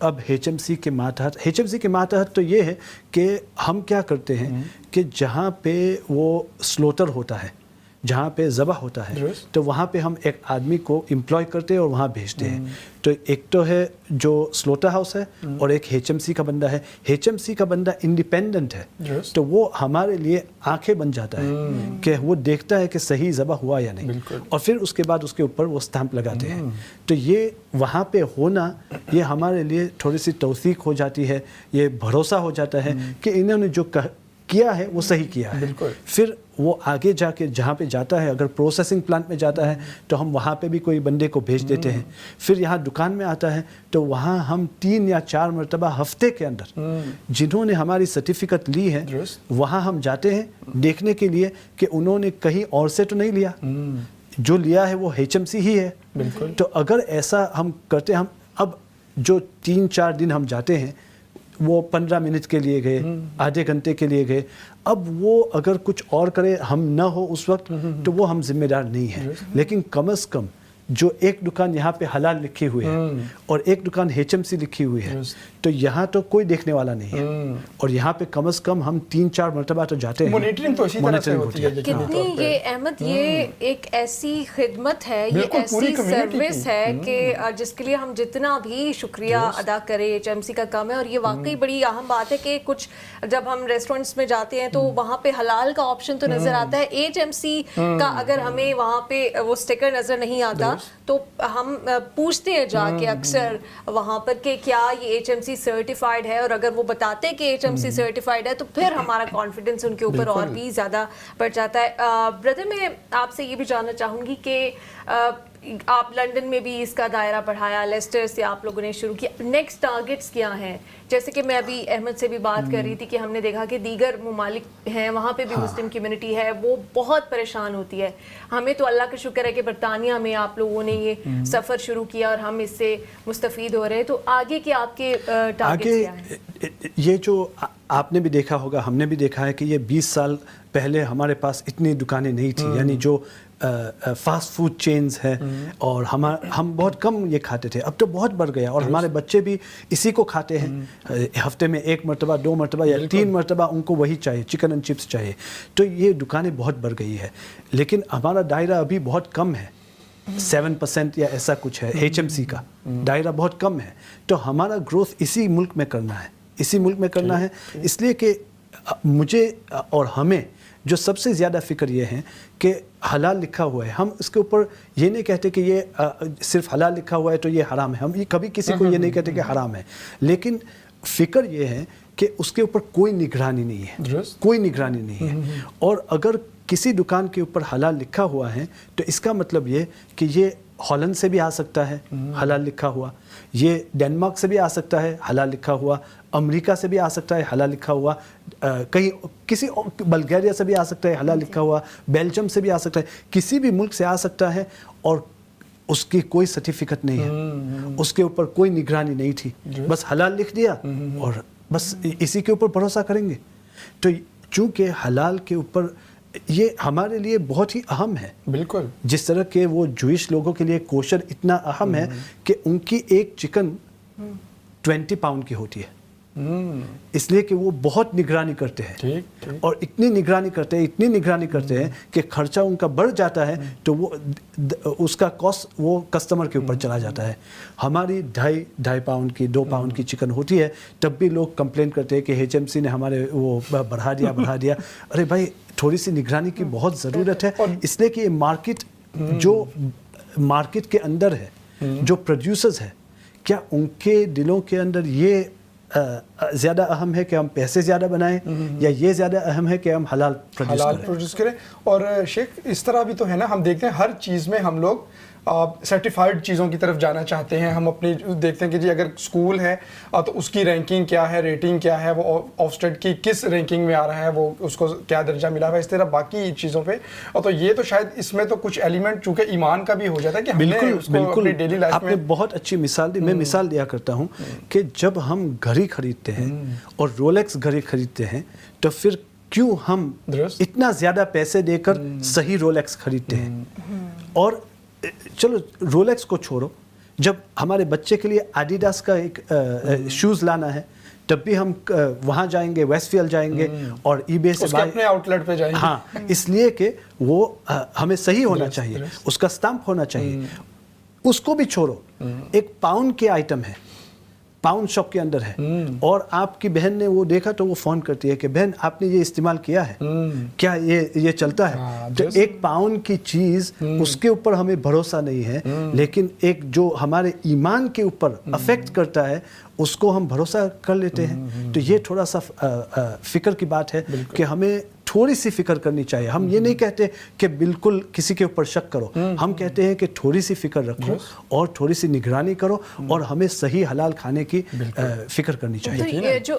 اب HMC کے ماتحت تو یہ ہے کہ ہم کیا کرتے ہیں کہ جہاں پہ وہ سلوٹر ہوتا ہے, جہاں پہ ذبح ہوتا ہے, تو وہاں پہ ہم ایک آدمی کو امپلوائے کرتے ہیں اور وہاں بھیجتے ہیں. تو ایک تو ہے جو سلوٹر ہاؤس ہے اور ایک HMC کا بندہ ہے. HMC کا بندہ انڈیپینڈنٹ ہے, تو وہ ہمارے لیے آنکھیں بن جاتا ہے کہ وہ دیکھتا ہے کہ صحیح ذبح ہوا یا نہیں, اور پھر اس کے بعد اس کے اوپر وہ اسٹیمپ لگاتے ہیں. تو یہ وہاں پہ ہونا یہ ہمارے لیے تھوڑی سی توثیق ہو جاتی ہے, یہ بھروسہ ہو جاتا ہے کہ انہوں نے جو کیا ہے وہ صحیح کیا ہے. پھر وہ آگے جا کے جہاں پہ جاتا ہے, اگر پروسیسنگ پلانٹ میں جاتا ہے تو ہم وہاں پہ بھی کوئی بندے کو بھیج دیتے ہیں. پھر یہاں دکان میں آتا ہے تو وہاں ہم 3 یا 4 مرتبہ ہفتے کے اندر جنہوں نے ہماری سرٹیفکیٹ لی ہے وہاں ہم جاتے ہیں دیکھنے کے لیے کہ انہوں نے کہیں اور سے تو نہیں لیا, جو لیا ہے وہ HMC ہی ہے. تو اگر ایسا ہم کرتے ہیں, ہم اب جو 3-4 دن ہم جاتے ہیں وہ 15 منٹ کے لیے گئے, آدھے گھنٹے کے لیے گئے, اب وہ اگر کچھ اور کرے ہم نہ ہو اس وقت تو وہ ہم ذمہ دار نہیں ہیں. لیکن کم از کم جو ایک دکان یہاں پہ حلال لکھی ہوئی ہے اور ایک دکان HMC لکھی ہوئی ہے, تو یہاں تو کوئی دیکھنے والا نہیں ہے, اور یہاں پہ کم از کم ہم 3-4 مرتبہ تو جاتے ہیں. مانیٹرنگ تو اسی طرح سے ہوتی ہے. کتنی یہ احمد یہ ایک ایسی خدمت ہے, یہ ایسی سروس ہے کہ جس کے لیے ہم جتنا بھی شکریہ ادا کریں. HMC کا کام ہے, اور یہ واقعی بڑی اہم بات ہے کہ کچھ جب ہم ریسٹورینٹس میں جاتے ہیں تو وہاں پہ حلال کا آپشن تو نظر آتا ہے, HMC کا اگر ہمیں وہاں پہ وہ اسٹیکر نظر نہیں آتا تو ہم پوچھتے ہیں جا کے اکثر وہاں پر کہ کیا یہ HMC سرٹیفائیڈ ہے, اور اگر وہ بتاتے ہیں کہ HMC سرٹیفائیڈ ہے تو پھر ہمارا کانفیڈنس ان کے اوپر اور بھی زیادہ بڑھ جاتا ہے. بردر, میں آپ سے یہ بھی جاننا چاہوں گی کہ آپ لنڈن میں بھی اس کا دائرہ بڑھایا, لیسٹر سے آپ لوگوں نے شروع کیا, نیکسٹ ٹارگٹس کیا ہیں؟ جیسے کہ میں ابھی احمد سے بھی بات کر رہی تھی کہ ہم نے دیکھا کہ دیگر ممالک ہیں وہاں پہ بھی مسلم کمیونٹی ہے, وہ بہت پریشان ہوتی ہے. ہمیں تو اللہ کا شکر ہے کہ برطانیہ میں آپ لوگوں نے یہ سفر شروع کیا اور ہم اس سے مستفید ہو رہے ہیں. تو آگے کے آپ کے ٹارگٹس کیا ہیں؟ یہ جو آپ نے بھی دیکھا ہوگا, ہم نے بھی دیکھا ہے کہ یہ 20 سال پہلے ہمارے پاس اتنی دکانیں نہیں تھیں, یعنی جو فاسٹ فوڈ چینز ہے, اور ہم بہت کم یہ کھاتے تھے. اب تو بہت بڑھ گیا, اور ہمارے بچے بھی اسی کو کھاتے ہیں. ہفتے میں 1 مرتبہ 2 مرتبہ یا 3 مرتبہ ان کو وہی چاہیے, چکن اینڈ چپس چاہیے. تو یہ دکانیں بہت بڑھ گئی ہے, لیکن ہمارا دائرہ ابھی بہت کم ہے, 7% یا ایسا کچھ ہے. HMC کا دائرہ بہت کم ہے. تو ہمارا گروتھ اسی ملک میں کرنا ہے, اسی ملک میں کرنا ہے. اس لیے کہ مجھے اور ہمیں جو سب سے زیادہ فکر یہ ہے کہ حلال لکھا ہوا ہے. ہم اس کے اوپر یہ نہیں کہتے کہ یہ صرف حلال لکھا ہوا ہے تو یہ حرام ہے, ہم کبھی کسی کو یہ نہیں کہتے کہ حرام ہے, لیکن فکر یہ ہے کہ اس کے اوپر کوئی نگرانی نہیں ہے, کوئی نگرانی نہیں ہے. اور اگر کسی دکان کے اوپر حلال لکھا ہوا ہے تو اس کا مطلب یہ کہ یہ ہالینڈ سے بھی آ سکتا ہے حلال لکھا ہوا, یہ ڈینمارک سے بھی آ سکتا ہے حلال لکھا ہوا, امریکہ سے بھی آ سکتا ہے حلال لکھا ہوا, کہیں کسی بلغیریا سے بھی آ سکتا ہے حلال لکھا ہوا, بیلجیم سے بھی آ سکتا ہے, کسی بھی ملک سے آ سکتا ہے, اور اس کی کوئی سرٹیفکیٹ نہیں ہے, اس کے اوپر کوئی نگرانی نہیں تھی, بس حلال لکھ دیا اور بس اسی کے اوپر بھروسہ کریں گے. تو چونکہ حلال کے اوپر یہ ہمارے لیے بہت ہی اہم ہے, بالکل جس طرح کہ وہ جوئش لوگوں کے لیے کوشر اتنا اہم ہے کہ ان کی ایک چکن 20 پاؤنڈ کی ہوتی ہے, اس لیے کہ وہ بہت نگرانی کرتے ہیں, اور اتنی نگرانی کرتے ہیں کہ خرچہ ان کا بڑھ جاتا ہے تو وہ اس کا کاسٹ وہ کسٹمر کے اوپر چلا جاتا ہے. ہماری 2.5 پاؤنڈ کی 2 پاؤنڈ کی چکن ہوتی ہے, تب بھی لوگ کمپلین کرتے ہیں کہ HMC نے ہمارے وہ بڑھا دیا. ارے بھائی, تھوڑی سی نگرانی کی بہت ضرورت ہے, اس لیے کہ یہ مارکیٹ جو مارکیٹ کے اندر ہے, جو پروڈیوسرز ہے, کیا ان کے دلوں کے اندر یہ زیادہ اہم ہے کہ ہم پیسے زیادہ بنائیں, یا یہ زیادہ اہم ہے کہ ہم حلال پروڈیوس کریں؟ اور شیخ اس طرح بھی تو ہے نا, ہم دیکھتے ہیں ہر چیز میں ہم لوگ سرٹیفائڈ چیزوں کی طرف جانا چاہتے ہیں. ہم اپنی دیکھتے ہیں کہ جی اگر اسکول ہے تو اس کی رینکنگ کیا ہے, ریٹنگ کیا ہے, وہ آفسٹیڈ کی کس رینکنگ میں آ رہا ہے, وہ اس کو کیا درجہ ملا ہوا ہے, اس طرح باقی چیزوں پہ. اور تو یہ تو شاید اس میں تو کچھ ایلیمنٹ چونکہ ایمان کا بھی ہو جاتا ہے کہ ہم نے اس کو اپنی ڈیلی لائف میں. آپ نے بہت اچھی مثال دی. میں مثال دیا کرتا ہوں کہ جب ہم گھڑی خریدتے ہیں اور رولیکس گھڑی خریدتے ہیں تو پھر کیوں ہم اتنا زیادہ پیسے دے کر صحیح رولیکس خریدتے ہیں؟ اور چلو رولیکس کو چھوڑو, جب ہمارے بچے کے لیے ایڈیڈاس کا ایک شوز لانا ہے تب بھی ہم وہاں جائیں گے, ویسٹ فیلڈ جائیں گے اور ای بے سے اپنے آؤٹ لیٹ پہ جائیں گے. ہاں, اس لیے کہ وہ ہمیں صحیح ہونا چاہیے, اس کا اسٹمپ ہونا چاہیے. اس کو بھی چھوڑو, ایک پاؤنڈ کے آئٹم ہے, پاؤنڈ شاپ کے اندر ہے, اور آپ کی بہن نے وہ دیکھا تو وہ فون کرتی ہے کہ بہن آپ نے یہ استعمال کیا ہے, کیا یہ چلتا ہے؟ تو ایک پاؤنڈ کی چیز اس کے اوپر ہمیں بھروسہ نہیں ہے, لیکن ایک جو ہمارے ایمان کے اوپر افیکٹ کرتا ہے اس کو ہم بھروسہ کر لیتے ہیں. تو یہ تھوڑا سا فکر کی بات ہے کہ ہمیں تھوڑی سی فکر کرنی چاہیے. ہم یہ نہیں کہتے کہ بالکل کسی کے اوپر شک کرو, ہم کہتے ہیں کہ تھوڑی سی فکر رکھو اور تھوڑی سی نگرانی کرو اور ہمیں صحیح حلال کھانے کی فکر کرنی چاہیے. تو یہ جو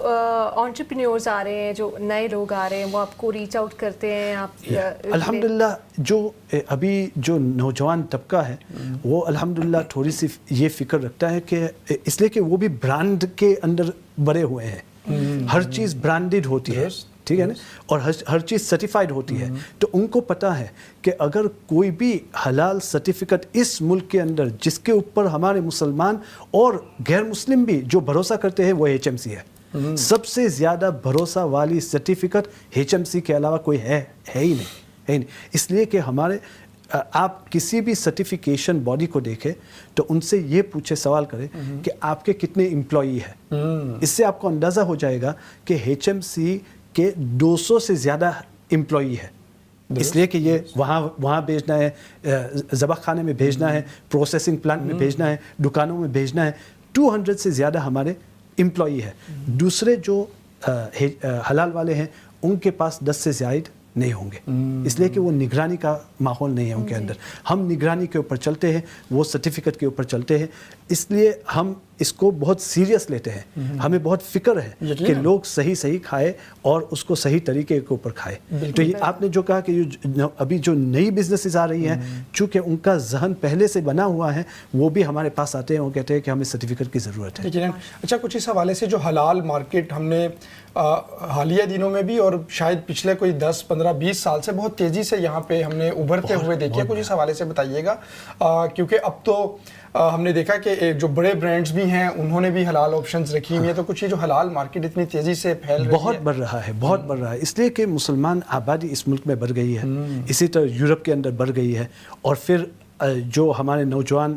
انٹرپرینیورز آ رہے ہیں, جو نئے لوگ آ رہے ہیں, وہ آپ کو ریچ آؤٹ کرتے ہیں؟ آپ الحمدللہ جو ابھی جو نوجوان طبقہ ہے وہ الحمدللہ تھوڑی سی یہ فکر رکھتا ہے کہ اس لیے کہ وہ بھی برانڈ کے اندر بڑے ہوئے ہیں, ہر چیز برانڈڈ ہوتی ہے, ٹھیک ہے نا, اور ہر چیز سرٹیفائڈ ہوتی ہے. تو ان کو پتہ ہے کہ اگر کوئی بھی حلال سرٹیفکیٹ اس ملک کے اندر جس کے اوپر ہمارے مسلمان اور غیر مسلم بھی جو بھروسہ کرتے ہیں وہ HMC ہے. سب سے زیادہ بھروسہ والی سرٹیفکیٹ HMC کے علاوہ کوئی ہے ہی نہیں. اس لیے کہ ہمارے آپ کسی بھی سرٹیفیکیشن باڈی کو دیکھیں تو ان سے یہ پوچھے, سوال کریں کہ آپ کے کتنے امپلائی ہیں. اس سے آپ کو اندازہ ہو جائے گا کہ HMC کے 200 سے زیادہ امپلائی ہے. اس لیے کہ یہ وہاں بھیجنا ہے, ذبح خانے میں بھیجنا ہے, پروسیسنگ پلانٹ میں بھیجنا ہے, دکانوں میں بھیجنا ہے. 200 سے زیادہ ہمارے امپلائی ہے. دوسرے جو حلال والے ہیں ان کے پاس 10 سے زائد نہیں ہوں گے, اس لیے کہ وہ نگرانی کا ماحول نہیں ہے ان کے اندر. ہم نگرانی کے اوپر چلتے ہیں, وہ سرٹیفکیٹ کے اوپر چلتے ہیں, اس لیے ہم اس کو بہت سیریس لیتے ہیں. ہمیں بہت فکر ہے کہ لوگ صحیح کھائے اور اس کو صحیح طریقے کے اوپر کھائے. تو یہ آپ نے جو کہا کہ ابھی جو نئی بزنسز آ رہی ہیں چونکہ ان کا ذہن پہلے سے بنا ہوا ہے, وہ بھی ہمارے پاس آتے ہیں, وہ کہتے ہیں کہ ہمیں سرٹیفکیٹ کی ضرورت ہے. اچھا, کچھ اس حوالے سے جو حلال مارکیٹ ہم نے حالیہ دنوں میں بھی اور شاید پچھلے کوئی 10, 15, 20 سال سے بہت تیزی سے یہاں پہ ہم نے ابھرتے ہوئے دیکھے, کچھ اس حوالے سے بتائیے گا, کیونکہ اب تو ہم نے دیکھا کہ جو بڑے برانڈز بھی ہیں انہوں نے بھی حلال آپشنز رکھی ہوئی ہیں. تو کچھ یہ جو حلال مارکیٹ اتنی تیزی سے پھیل رہی ہے, بہت بڑھ رہا ہے, اس لیے کہ مسلمان آبادی اس ملک میں بڑھ گئی ہے, اسی طرح یورپ کے اندر بڑھ گئی ہے, اور پھر جو ہمارے نوجوان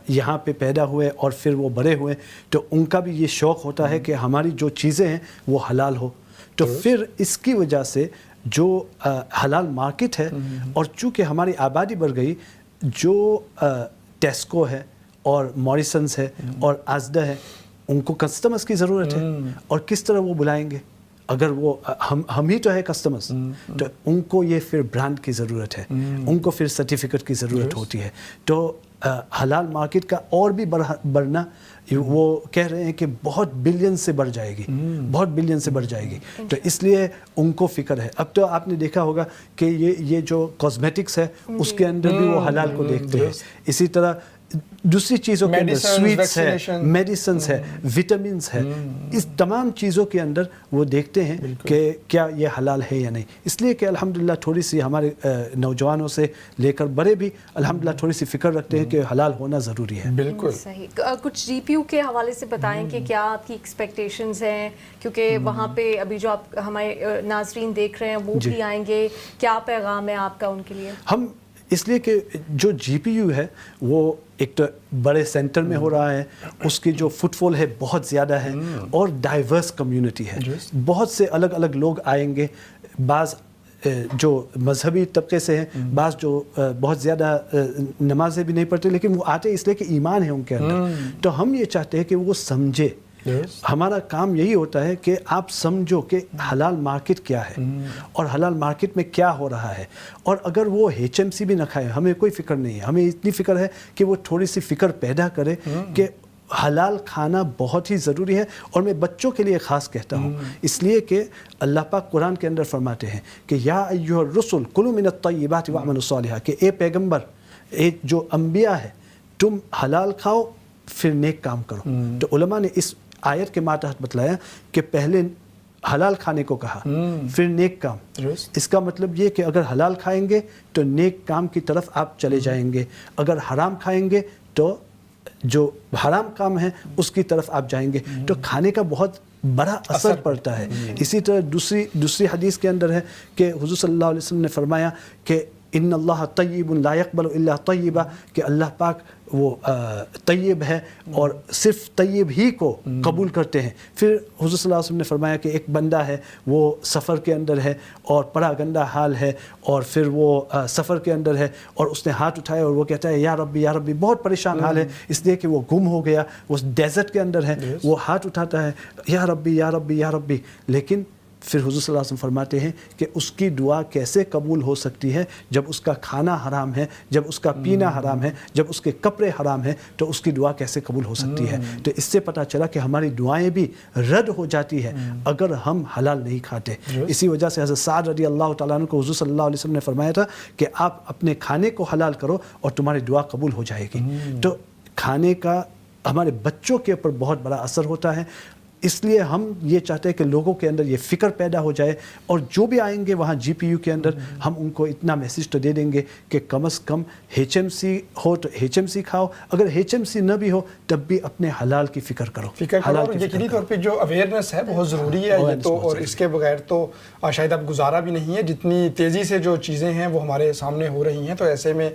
یہاں پہ پیدا ہوئے اور پھر وہ بڑے ہوئے تو ان کا بھی یہ شوق ہوتا ہے کہ ہماری جو چیزیں ہیں وہ حلال ہو. تو پھر اس کی وجہ سے جو حلال مارکیٹ ہے, اور چونکہ ہماری آبادی بڑھ گئی, جو ٹیسکو ہے اور موریسنز ہے اور آزدا ہے, ان کو کسٹمرز کی ضرورت ہے, اور کس طرح وہ بلائیں گے اگر وہ ہم ہی تو ہے کسٹمرز. تو ان کو یہ پھر برانڈ کی ضرورت ہے, ان کو پھر سرٹیفکیٹ کی ضرورت ہوتی ہے. تو حلال مارکیٹ کا اور بھی بڑھنا, وہ کہہ رہے ہیں کہ بہت بلین سے بڑھ جائے گی, بہت بلین سے بڑھ جائے گی. تو اس لیے ان کو فکر ہے. اب تو آپ نے دیکھا ہوگا کہ یہ جو کاسمیٹکس ہے اس کے اندر بھی وہ حلال کو دیکھتے ہیں. اسی طرح دوسری چیزوں کے اندر سویٹس ہے, میڈیسنز ہے, وٹامنز ہے, اس تمام چیزوں کے اندر وہ دیکھتے ہیں کہ کیا یہ حلال ہے یا نہیں. اس لیے کہ الحمدللہ تھوڑی سی ہمارے نوجوانوں سے لے کر بڑے بھی الحمدللہ تھوڑی سی فکر رکھتے ہیں کہ حلال ہونا ضروری ہے. بالکل صحیح. کچھ جی پی یو کے حوالے سے بتائیں کہ کیا آپ کی ایکسپیکٹیشنز ہیں, کیونکہ وہاں پہ ابھی جو آپ ہمارے ناظرین دیکھ رہے ہیں وہ بھی آئیں گے, کیا پیغام ہے آپ کا ان کے لیے؟ ہم اس لیے کہ جو جی پی یو ہے وہ ایک تو بڑے سینٹر میں ہو رہا ہے, اس کی جو فٹ فال ہے بہت زیادہ ہے, اور ڈائیورس کمیونٹی ہے, بہت سے الگ الگ لوگ آئیں گے. بعض جو مذہبی طبقے سے ہیں, بعض جو بہت زیادہ نمازیں بھی نہیں پڑھتے, لیکن وہ آتے اس لیے کہ ایمان ہے ان کے اندر. تو ہم یہ چاہتے ہیں کہ وہ سمجھے. ہمارا کام یہی ہوتا ہے کہ آپ سمجھو کہ حلال مارکیٹ کیا ہے اور حلال مارکیٹ میں کیا ہو رہا ہے. اور اگر وہ HMC بھی نہ کھائے, ہمیں کوئی فکر نہیں ہے, ہمیں اتنی فکر ہے کہ وہ تھوڑی سی فکر پیدا کرے کہ حلال کھانا بہت ہی ضروری ہے. اور میں بچوں کے لیے خاص کہتا ہوں, اس لیے کہ اللہ پاک قرآن کے اندر فرماتے ہیں کہ یا ایھا الرسل کلوا من الطیبات واعملوا صالحا, کہ اے پیغمبر, اے جو انبیاء ہے, تم حلال کھاؤ پھر نیک کام کرو. تو علماء نے اس آیت کے ماتحت بتلایا کہ پہلے حلال کھانے کو کہا, پھر نیک کام. اس کا مطلب یہ کہ اگر حلال کھائیں گے تو نیک کام کی طرف آپ چلے جائیں گے, اگر حرام کھائیں گے تو جو حرام کام ہے اس کی طرف آپ جائیں گے تو کھانے کا بہت بڑا اثر پڑتا ہے. اسی طرح دوسری حدیث کے اندر ہے کہ حضور صلی اللہ علیہ وسلم نے فرمایا کہ ان اللہ طیب لا یقبل الا طیبا، کہ اللہ پاک وہ طیب ہے اور صرف طیب ہی کو قبول کرتے ہیں. پھر حضور صلی اللہ علیہ وسلم نے فرمایا کہ ایک بندہ ہے وہ سفر کے اندر ہے اور بڑا گندا حال ہے، اور پھر وہ سفر کے اندر ہے اور اس نے ہاتھ اٹھایا اور وہ کہتا ہے یا ربی، بہت پریشان حال ہے اس لیے کہ وہ گم ہو گیا، وہ ڈیزرٹ کے اندر ہے، وہ ہاتھ اٹھاتا ہے یا ربی، لیکن پھر حضور صلی اللہ علیہ وسلم فرماتے ہیں کہ اس کی دعا کیسے قبول ہو سکتی ہے جب اس کا کھانا حرام ہے، جب اس کا پینا حرام ہے، جب اس کے کپڑے حرام ہیں، تو اس کی دعا کیسے قبول ہو سکتی ہے. تو اس سے پتہ چلا کہ ہماری دعائیں بھی رد ہو جاتی ہے اگر ہم حلال نہیں کھاتے. اسی وجہ سے حضرت سعد رضی اللہ تعالیٰ عنہ کو حضور صلی اللہ علیہ وسلم نے فرمایا تھا کہ آپ اپنے کھانے کو حلال کرو اور تمہاری دعا قبول ہو جائے گی. تو کھانے کا ہمارے بچوں کے اوپر بہت بڑا اثر ہوتا ہے، اس لیے ہم یہ چاہتے ہیں کہ لوگوں کے اندر یہ فکر پیدا ہو جائے، اور جو بھی آئیں گے وہاں جی پی یو کے اندر ہم ان کو اتنا میسیج تو دے دیں گے کہ کم از کم ایچ ایم سی ہو تو ایچ ایم سی کھاؤ، اگر ایچ ایم سی نہ بھی ہو تب بھی اپنے حلال کی فکر کرو. اور یقینی طور پہ جو اویئرنیس ہے بہت ضروری ہے یہ تو، اور اس کے بغیر تو شاید اب گزارا بھی نہیں ہے. جتنی تیزی سے جو چیزیں ہیں وہ ہمارے سامنے ہو رہی ہیں، تو ایسے میں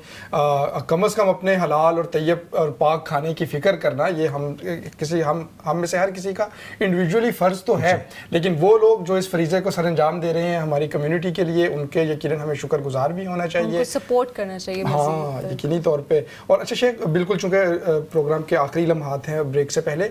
کم از کم اپنے حلال اور طیب اور پاک کھانے کی فکر کرنا یہ ہم میں سے ہر کسی کا انڈیویجولی فرض تو ہے. لیکن وہ لوگ جو اس فریضے کو سر انجام دے رہے ہیں ہماری کمیونٹی کے لیے، ان کے یقیناً ہمیں شکر گزار بھی ہونا چاہیے، ان کو سپورٹ کرنا چاہیے. ہاں یقینی طور پہ. اور اچھا شیخ، بالکل چونکہ پروگرام کے آخری لمحات ہیں بریک سے پہلے،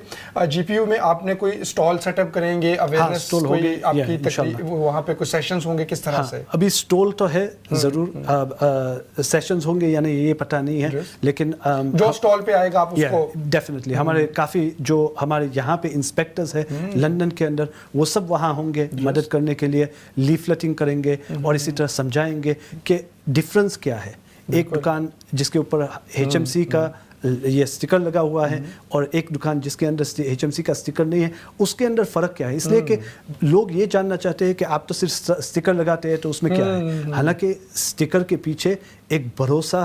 جی پی یو میں آپ نے کوئی اسٹال سیٹ اپ کریں گے، اویئرنیس کوئی آپ کی تقریب وہاں پہ کوئی سیشنز ہوں گے کس طرح سے؟ ابھی اسٹال تو ہے ضرور، سیشنز ہوں گے یا نہیں یہ پتہ نہیں ہے، لیکن جو اسٹال پہ آئے گا آپ اس کو ڈیفینیٹلی ہمارے کافی جو ہمارے یہاں پہ انسپیکٹرز ہیں لندن کے اندر وہ سب وہاں ہوں گے مدد کرنے کے لیے، لیفلٹنگ کریں گے اور اسی طرح سمجھائیں گے کہ ڈفرنس کیا ہے. ایک دکان جس کے اوپر ایچ ایم سی کا یہ اسٹیکر لگا ہوا ہے اور ایک دکان جس کے اندر ایچ ایم سی کا اسٹیکر نہیں ہے، اس کے اندر فرق کیا ہے. اس لیے کہ لوگ یہ جاننا چاہتے ہیں کہ آپ تو صرف اسٹیکر لگاتے ہیں تو اس میں کیا ہے، حالانکہ اسٹیکر کے پیچھے ایک بھروسہ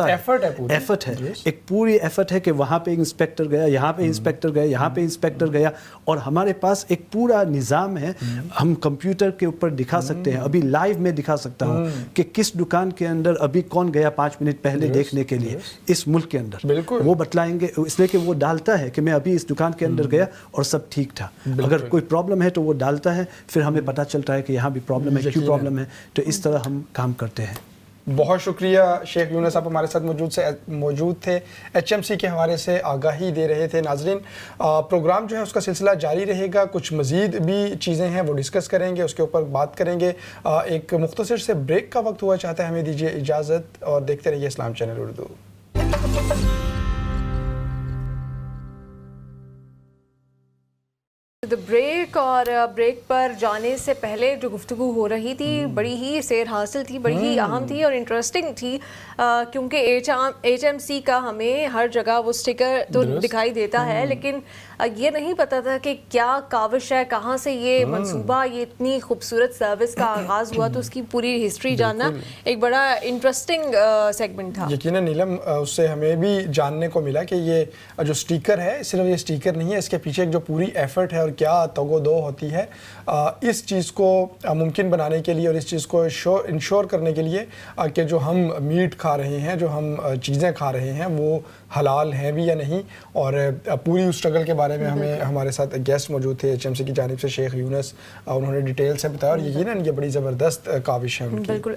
ایفرٹ ہے، ایک پوری ایفرٹ ہے کہ وہاں پہ انسپیکٹر گیا، یہاں پہ انسپیکٹر گیا، یہاں پہ انسپیکٹر گیا، اور ہمارے پاس ایک پورا نظام ہے. ہم کمپیوٹر کے اوپر دکھا سکتے ہیں، ابھی لائیو میں دکھا سکتا ہوں کہ کس دکان کے اندر ابھی کون گیا 5 منٹ پہلے دیکھنے کے لیے اس ملک کے اندر. وہ بتلائیں گے، اس لیے کہ وہ ڈالتا ہے کہ میں ابھی اس دکان کے اندر گیا اور سب ٹھیک تھا. اگر کوئی پرابلم ہے تو وہ ڈالتا ہے، پھر ہمیں پتہ چلتا ہے کہ یہاں بھی پرابلم ہے، کیوں پرابلم ہے. تو اس طرح ہم کام کرتے ہیں. بہت شکریہ شیخ یونس، آپ ہمارے ساتھ موجود تھے، ایچ ایم سی کے حوالے سے آگاہی دے رہے تھے. ناظرین، پروگرام جو ہے اس کا سلسلہ جاری رہے گا، کچھ مزید بھی چیزیں ہیں وہ ڈسکس کریں گے، اس کے اوپر بات کریں گے. ایک مختصر سے بریک کا وقت ہوا چاہتا ہے، ہمیں دیجیے اجازت اور دیکھتے رہیے اسلام چینل اردو. بریک، اور بریک پر جانے سے پہلے جو گفتگو ہو رہی تھی بڑی ہی سیر حاصل تھی، بڑی ہی اہم تھی اور انٹرسٹنگ تھی، کیونکہ ایچ ایم سی کا ہمیں ہر جگہ وہ سٹیکر تو دکھائی دیتا ہے، لیکن یہ نہیں پتا تھا کہ کیا کاوش ہے، کہاں سے یہ منصوبہ، یہ اتنی خوبصورت سروس کا آغاز ہوا. تو اس کی پوری ہسٹری جاننا ایک بڑا انٹرسٹنگ سیگمنٹ تھا. یقیناً نیلم، اس سے ہمیں بھی جاننے کو ملا کہ یہ جو سٹیکر ہے صرف یہ سٹیکر نہیں ہے، اس کے پیچھے جو پوری ایفرٹ ہے اور کیا توگ و دو ہوتی ہے اس چیز کو ممکن بنانے کے لیے اور اس چیز کو انشور کرنے کے لیے کہ جو ہم میٹ کھا رہے ہیں، جو ہم چیزیں کھا رہے ہیں وہ حلال ہیں بھی یا نہیں. اور پوری اس اسٹرگل کے بارے میں ہمارے ساتھ گیسٹ موجود تھے ایچ ایم سی کی جانب سے، شیخ یونس، انہوں نے ڈیٹیل سے بتایا، اور یقیناً یہ بڑی زبردست کاوش ہے ان کی. بالکل.